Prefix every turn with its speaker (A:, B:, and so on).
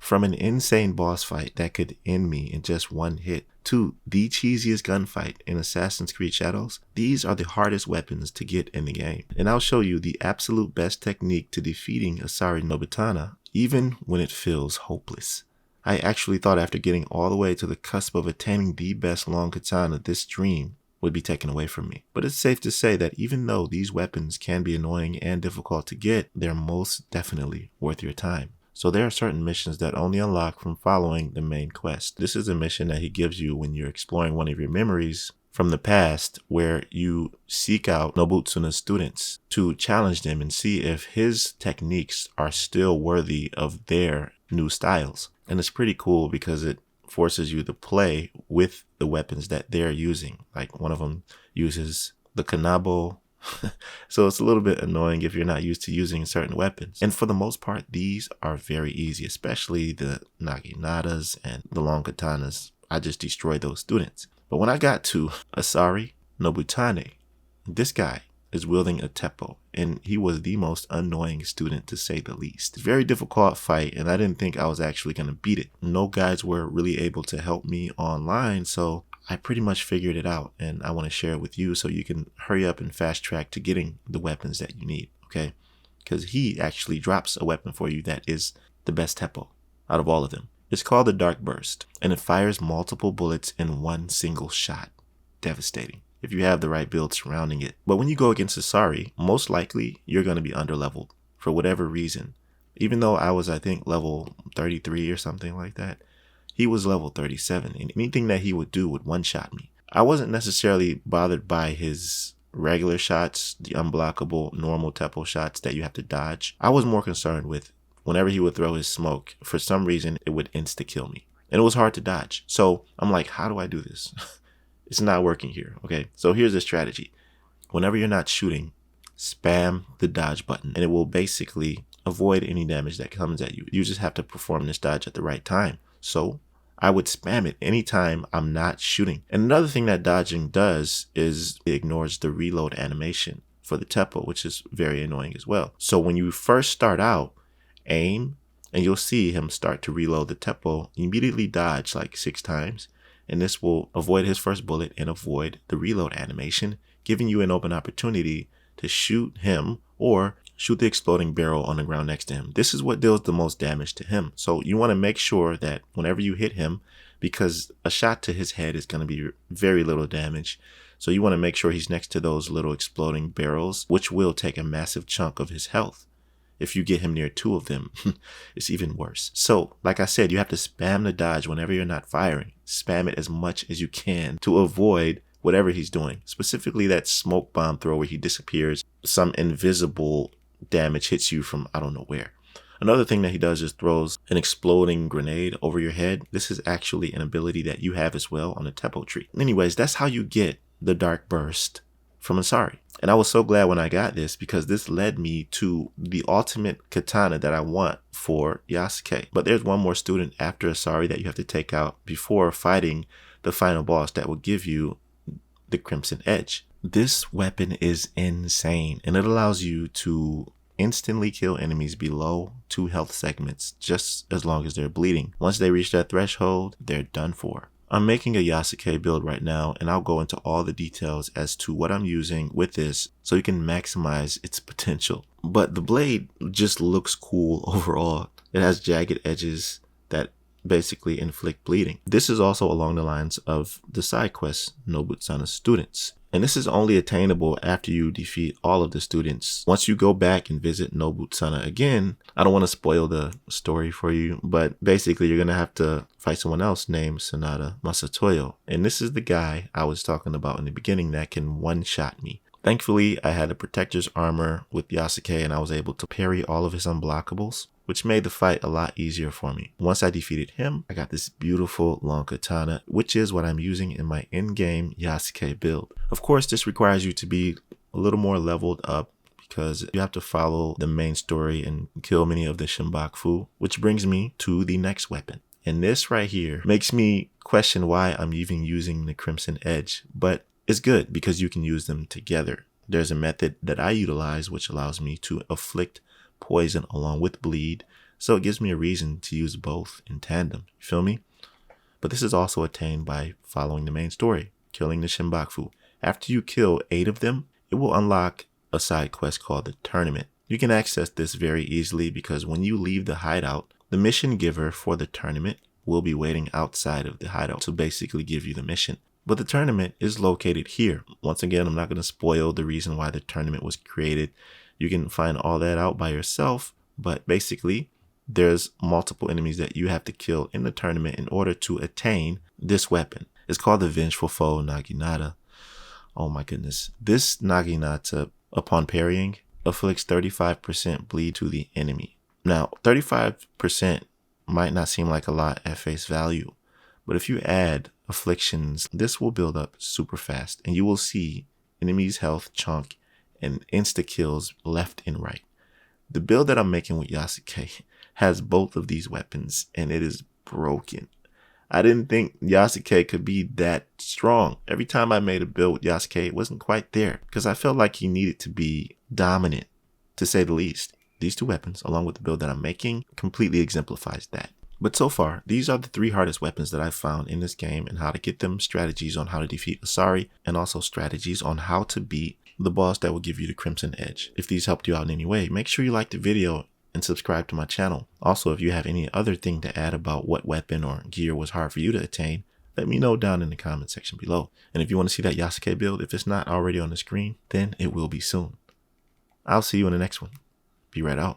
A: From an insane boss fight that could end me in just one hit, to the cheesiest gunfight in Assassin's Creed Shadows, these are the hardest weapons to get in the game. And I'll show you the absolute best technique to defeating Asari Nobutane, even when it feels hopeless. I actually thought after getting all the way to the cusp of attaining the best long katana, this dream would be taken away from me. But it's safe to say that even though these weapons can be annoying and difficult to get, they're most definitely worth your time. So there are certain missions that only unlock from following the main quest. This is a mission that he gives you when you're exploring one of your memories from the past, where you seek out Nobutsune's students to challenge them and see if his techniques are still worthy of their new styles. And it's pretty cool because it forces you to play with the weapons that they're using. Like one of them uses the kanabo. So it's a little bit annoying if you're not used to using certain weapons. And for the most part, these are very easy, especially the naginatas and the long katanas. I just destroyed those students. But when I got to Asari Nobutane, this guy is wielding a teppo, and he was the most annoying student to say the least. It's a very difficult fight, and I didn't think I was actually going to beat it. No guides were really able to help me online, so I pretty much figured it out, and I want to share it with you so you can hurry up and fast track to getting the weapons that you need, okay? Because he actually drops a weapon for you that is the best teppo out of all of them. It's called the Dark Burst, and it fires multiple bullets in one single shot. Devastating if you have the right build surrounding it. But when you go against Asari, most likely you're going to be underleveled for whatever reason. Even though I was, I think, level 33 or something like that, he was level 37, and anything that he would do would one-shot me. I wasn't necessarily bothered by his regular shots, the unblockable normal teppo shots that you have to dodge. I was more concerned with whenever he would throw his smoke, for some reason it would insta-kill me. And it was hard to dodge. So I'm like, how do I do this? It's not working here, okay? So here's the strategy. Whenever you're not shooting, spam the dodge button, and it will basically avoid any damage that comes at you. You just have to perform this dodge at the right time. So I would spam it anytime I'm not shooting. And another thing that dodging does is it ignores the reload animation for the teppo, which is very annoying as well. So when you first start out, aim, and you'll see him start to reload the teppo, immediately dodge like 6 times. And this will avoid his first bullet and avoid the reload animation, giving you an open opportunity to shoot him or shoot the exploding barrel on the ground next to him. This is what deals the most damage to him. So you want to make sure that whenever you hit him, because a shot to his head is going to be very little damage, so you want to make sure he's next to those little exploding barrels, which will take a massive chunk of his health. If you get him near 2 of them, it's even worse. So, like I said, you have to spam the dodge whenever you're not firing. Spam it as much as you can to avoid whatever he's doing. Specifically that smoke bomb throw where he disappears. Some invisible damage hits you from I don't know where. Another thing that he does is throws an exploding grenade over your head. This is actually an ability that you have as well on the teppo tree. Anyways, that's how you get the Dark Burst from Asari. And I was so glad when I got this, because this led me to the ultimate katana that I want for Yasuke. But there's one more student after Asari that you have to take out before fighting the final boss that will give you the Crimson Edge. This weapon is insane, and it allows you to instantly kill enemies below 2 health segments just as long as they're bleeding. Once they reach that threshold, they're done for. I'm making a Yasuke build right now, and I'll go into all the details as to what I'm using with this so you can maximize its potential. But the blade just looks cool overall. It has jagged edges that basically inflict bleeding. This is also along the lines of the side quest Nobutsune's students. And this is only attainable after you defeat all of the students. Once you go back and visit Nobutsune again, I don't want to spoil the story for you, but basically you're going to have to fight someone else named Sanada Masatoyo. And this is the guy I was talking about in the beginning that can one-shot me. Thankfully, I had a protector's armor with Yasuke, and I was able to parry all of his unblockables, which made the fight a lot easier for me. Once I defeated him, I got this beautiful long katana, which is what I'm using in my in-game Yasuke build. Of course, this requires you to be a little more leveled up because you have to follow the main story and kill many of the Shinbaku, which brings me to the next weapon. And this right here makes me question why I'm even using the Crimson Edge, but it's good because you can use them together. There's a method that I utilize which allows me to afflict poison along with bleed So it gives me a reason to use both in tandem. You feel me? But this is also attained by following the main story, killing the 𝐿. After you kill 8 of them, it will unlock a side quest called the Tournament. You can access this very easily because when you leave the hideout, the mission giver for the tournament will be waiting outside of the hideout to basically give you the mission. But the tournament is located here. Once again, I'm not going to spoil the reason why the tournament was created. You can find all that out by yourself, but basically there's multiple enemies that you have to kill in the tournament in order to attain this weapon. It's called the Vengeful Foe Naginata. Oh my goodness. This Naginata, upon parrying, afflicts 35% bleed to the enemy. Now, 35% might not seem like a lot at face value, but if you add afflictions, this will build up super fast and you will see enemies' health chunk and insta kills left and right. The build that I'm making with 𝐿𝐴 has both of these weapons and it is broken. I didn't think 𝐿𝐴 could be that strong. Every time I made a build with 𝐿𝐴, it wasn't quite there because I felt like he needed to be dominant, to say the least. These 2 weapons, along with the build that I'm making, completely exemplifies that. But so far, these are the 3 hardest weapons that I've found in this game and how to get them, strategies on how to defeat Asari, and also strategies on how to beat the boss that will give you the Crimson Edge. If these helped you out in any way, make sure you like the video and subscribe to my channel. Also, if you have any other thing to add about what weapon or gear was hard for you to attain, let me know down in the comment section below. And if you want to see that 𝐿𝐴 build, if it's not already on the screen, then it will be soon. I'll see you in the next one. Be right out.